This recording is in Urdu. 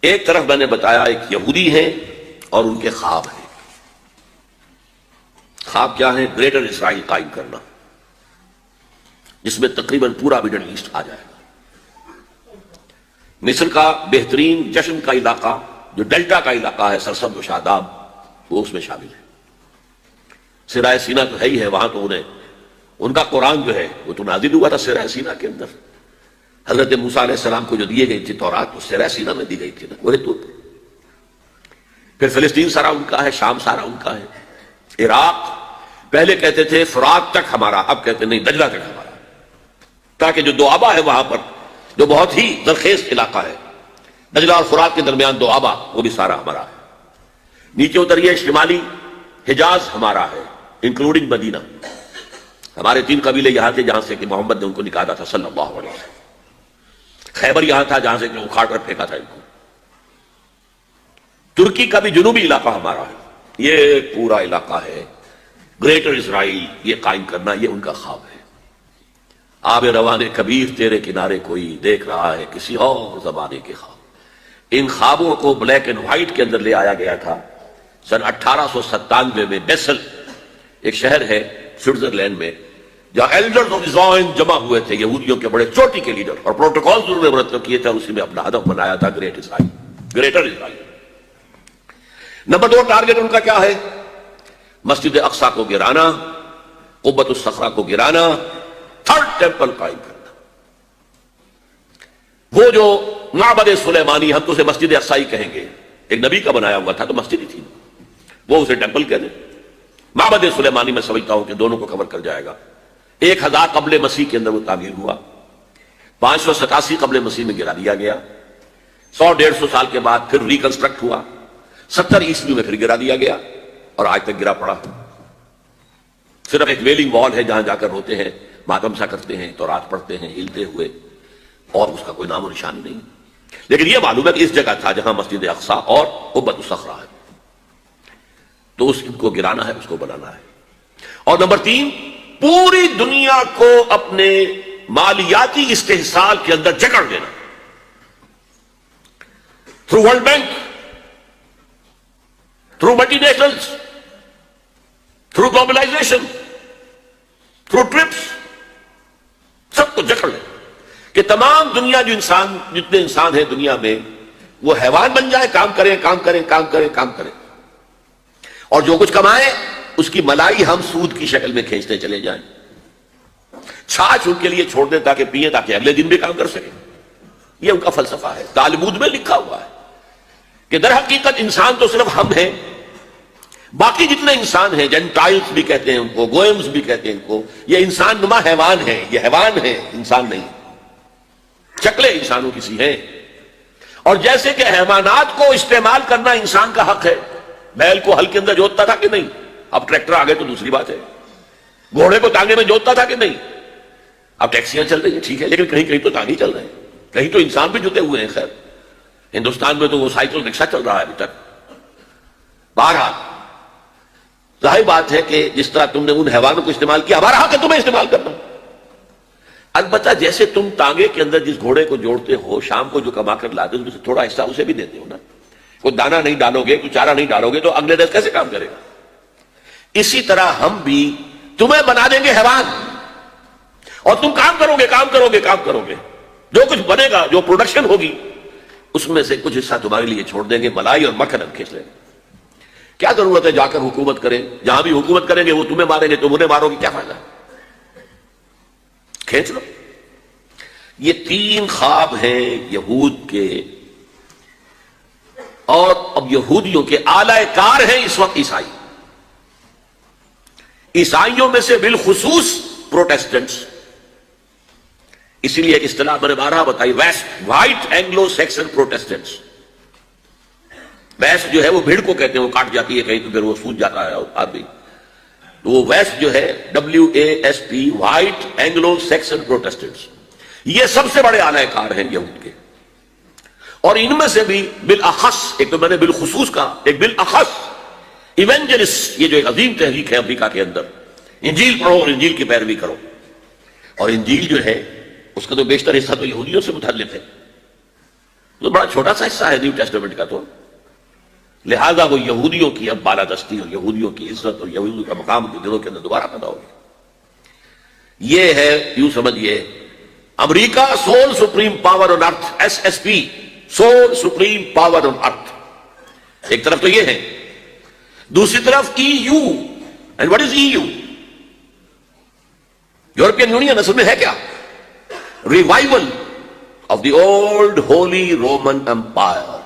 ایک طرف میں نے بتایا ایک یہودی ہیں اور ان کے خواب ہیں. خواب کیا ہے؟ گریٹر اسرائیل قائم کرنا، جس میں تقریباً پورا مڈل ایسٹ آ جائے گا. مصر کا بہترین جشن کا علاقہ جو ڈیلٹا کا علاقہ ہے، سرسبز و شاداب، وہ اس میں شامل ہے. سرائے سینا تو ہے ہی ہے، وہاں تو انہیں ان کا قرآن جو ہے وہ تو نازل ہوا تھا سرائے سینا کے اندر. حضرت موسیٰ علیہ السلام کو جو دیے گئی تھی تورات، وہ سرائے سینا میں دی گئی تھی نا، وہ طور پر. پھر فلسطین سارا ان کا ہے، شام سارا ان کا ہے. عراق پہلے کہتے تھے فرات تک ہمارا، اب کہتے نہیں دجلہ تک ہمارا، تاکہ جو دوآبا ہے وہاں پر جو بہت ہی زرخیز علاقہ ہے، دجلہ اور فرات کے درمیان دوآبا، وہ بھی سارا ہمارا ہے. نیچے اتریے، شمالی حجاز ہمارا ہے انکلوڈنگ مدینہ. ہمارے 3 قبیلے یہاں تھے جہاں سے کہ محمد نے ان کو نکالا تھا صلی اللہ علیہ وسلم. خیبر یہاں تھا جہاں سے کہ اکھاڑ کر پھینکا تھا ان کو. ترکی کا بھی جنوبی علاقہ ہمارا ہے. یہ پورا علاقہ ہے گریٹر اسرائیل، یہ قائم کرنا، یہ ان کا خواب ہے. آب روان کبیر تیرے کنارے کوئی دیکھ رہا ہے کسی اور زمانے کے خواب. ان خوابوں کو بلیک اینڈ وائٹ کے اندر لے آیا گیا تھا سن 1897 میں. بیسل ایک شہر ہے سوئٹزرلینڈ میں، جہاں ایلڈرز آف زائن جمع ہوئے تھے، یہودیوں کے بڑے چوٹی کے لیڈر، اور پروٹوکول انہوں نے مرتب کیے تھے، اسی میں اپنا ہدف بنایا تھا گریٹ اسرائیل، گریٹر اسرائیل. نمبر 2 ٹارگٹ ان کا کیا ہے؟ مسجد اقصیٰ کو گرانا، قبۃ الصخرہ کو گرانا، 3rd ٹیمپل قائم کرنا. وہ جو معبد سلیمانی، ہم تو اسے مسجد اقصیٰ ہی کہیں گے، ایک نبی کا بنایا ہوا تھا تو مسجد ہی تھی، وہ اسے ٹیمپل کہہ دیں. معبد سلیمانی میں سمجھتا ہوں کہ دونوں کو کور کر جائے گا. 1000 قبل مسیح کے اندر وہ تعمیر ہوا، 587 قبل مسیح میں گرا دیا گیا. 100-150 سال کے بعد پھر ریکنسٹرکٹ ہوا، 70 عیسوی میں پھر گرا دیا گیا اور آج تک گرا پڑا. صرف ایک ویلنگ وال ہے جہاں جا کر روتے ہیں، ماتم سا کرتے ہیں، تورات پڑھتے ہیں ہلتے ہوئے، اور اس کا کوئی نام و نشان نہیں. لیکن یہ معلوم ہے کہ اس جگہ تھا جہاں مسجد اقصیٰ اور قبۃ الصخرہ ہے، تو اس کو گرانا ہے، اس کو بنانا ہے. اور نمبر 3، پوری دنیا کو اپنے مالیاتی استحصال کے اندر جکڑ دینا through World Bank, through multinationals, through globalisation, through TRIPS, سب کو جکڑ لیں کہ تمام دنیا جو انسان، جتنے انسان ہیں دنیا میں، وہ حیوان بن جائے، کام کریں کام کریں کام کریں کام کریں، اور جو کچھ کمائیں اس کی ملائی ہم سود کی شکل میں کھینچتے چلے جائیں. چھاچھ ان کے لیے چھوڑ دیں تاکہ پیئیں، تاکہ اگلے دن بھی کام کر سکیں. یہ ان کا فلسفہ ہے، تالمود میں لکھا ہوا ہے کہ در حقیقت انسان تو صرف ہم ہیں، باقی جتنے انسان ہیں، جینٹائلز بھی کہتے ہیں ان کو، گوئمز بھی کہتے ہیں ان کو، یہ انسان نما حیوان ہیں، یہ حیوان ہیں، انسان نہیں. شکلیں انسانوں کی سی ہیں. اور جیسے کہ حیوانات کو استعمال کرنا انسان کا حق ہے، بیل کو ہل کے اندر جوتتا تھا کہ نہیں، اب ٹریکٹر آ گئے تو دوسری بات ہے. گھوڑے کو تانگے میں جوتتا تھا کہ نہیں، اب ٹیکسیاں چل رہی ہیں، ٹھیک ہے، لیکن کہیں کہیں تو تانگے چل رہے ہیں، کہیں تو انسان بھی جوتے ہوئے ہیں. خیر ہندوستان میں تو وہ سائیکل رکشہ چل رہا ہے ابھی تک. بہرحال ظاہر بات ہے کہ جس طرح تم نے ان حیوانوں کو استعمال کیا، ہمارا حق ہے تمہیں استعمال کرنا. البتہ جیسے تم تانگے کے اندر جس گھوڑے کو جوڑتے ہو، شام کو جو کما کر لاتے ہو، اس میں سے تھوڑا حصہ اسے بھی دیتے ہو نا. کوئی دانا نہیں ڈالو گے، کوئی چارہ نہیں ڈالو گے تو اگلے دن کیسے کام کرے گا؟ اسی طرح ہم بھی تمہیں بنا دیں گے حیوان، اور تم کام کرو گے کام کرو گے کام کرو گے. جو کچھ بنے گا، جو پروڈکشن ہوگی، اس میں سے کچھ حصہ تمہارے لیے چھوڑ دیں گے، ملائی اور مکھن ہم کھینچ لیں گے. کیا ضرورت ہے جا کر حکومت کریں؟ جہاں بھی حکومت کریں گے وہ تمہیں ماریں گے، تم انہیں مارو گے، کیا فائدہ؟ کھینچ لو. یہ 3 خواب ہیں یہود کے، اور اب یہودیوں کے اعلی کار ہیں اس وقت عیسائی. عیسائیوں میں سے بالخصوص پروٹیسٹنٹس. اسی لیے ایک اصطلاح میں نے 12 بتائی، west white Anglo Saxon Protestants. West جو ہے وہ بھیڑ کو کہتے ہیں، وہ کاٹ جاتی ہے کہیں تو پھر وہ سوج جاتا ہے آدمی، تو وہ ویسٹ جو ہے WASP، white Anglo Saxon Protestants. یہ سب سے بڑے اعلی کار ہیں یہود کے. اور ان میں سے بھی بالاخص، ایک تو میں نے بالخصوص کہا، ایک بالاخص ایونجلسٹ، یہ جو ایک عظیم تحریک ہے امریکہ کے اندر، انجیل پڑھو اور انجیل کی پیروی کرو. اور انجیل جو ہے اس کا تو بیشتر حصہ تو یہودیوں سے متعلق ہے. تو بڑا چھوٹا سا حصہ ہے نیو ٹیسٹمنٹ کا، تو لہذا وہ یہودیوں کی اب بالادستی اور یہودیوں کی عزت اور یہودیوں کا مقام کے دلوں کے اندر دوبارہ پیدا ہوگی۔ یہ ہے، یوں سمجھیے، امریکہ sole supreme power on earth, S S P, sole supreme power on earth, ایک طرف تو یہ ہے، دوسری طرف E U. And what is E U? European Union اصل میں ہے کیا؟ Revival of the old Holy Roman umpire.